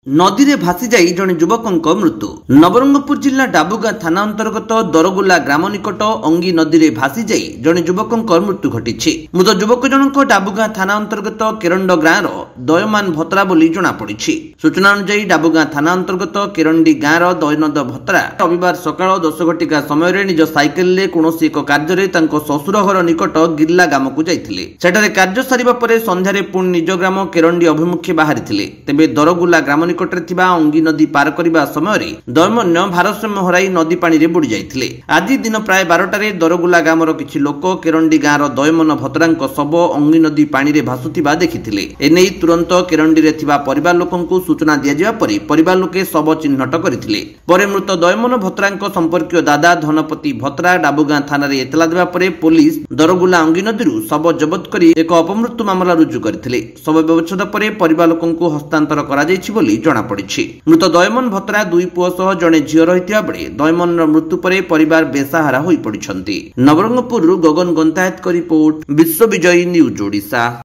नदी में भासी जाई जड़े युवकों मृत्यु। नवरंगपुर जिला डाबुगां थाना अंतर्गत दरगुला ग्राम निकट अंगी नदी में भासी जाई जड़े युवकों मृत्यु घटी। मृत युवक जनक डाबुगां थाना अंतर्गत केरंड गाँव दयमान भत्रा बोली जनापड़ी। सूचना अनुसार डाबुगां थाना अंतर्गत केरंडी गाँव दयनद भत्रा रविवार सकाळ 10 घटिका समय निज साइकेल रे कोनोसी एक कार्य शशुर घर निकट गिरला ग्राम को जाइथिले। सेठारे कार्य सारिबा परे संध्यारे पुणी निज ग्राम केरंडी अभिमुखे बाहरिथिले। तेबे दरगुला ग्राम निकटरे थिबा अंगी नदी पार करिबा समय दैमन्य भारसाम्य हराई नदी पानी रे बुड़ी जाइथिले। आज दिन प्राय 12टारे दरगुला ग्रामर किछि लोक केरंडी गाँवर दयमन भत्रांक शव अंगी नदी पानी रे भासुथिबा देखिथिले। एनै तुरंत केरंडी रे थिबा परिवार लोकंकु सूचना दिया जिबा परे परिवार लोके शव चिन्हट करिथिले। परे मृत दयमन भत्रांक संपर्कीय दादा धनपति भत्रा डाबुगां थाना रे एतला देबा परे पुलिस दरगुला अंगी नदीरु शव जबत करी एक अपमृत्यु मामला रुजु करथिले। शव व्यवच्छेद परे परिवार लोकंकु हस्तांतर करा जायछि बोली जणा पड़िछि। मृत दयमन भत्रा दुई पुओ सह जणे झियो रहिथिबा बेले दयमन मृत्यु परे परिवार बेसहारा होई पड़िछन्ति। नवरंगपुर गगन गंतायत रिपोर्ट विश्व विजयी न्यूज ओडिशा।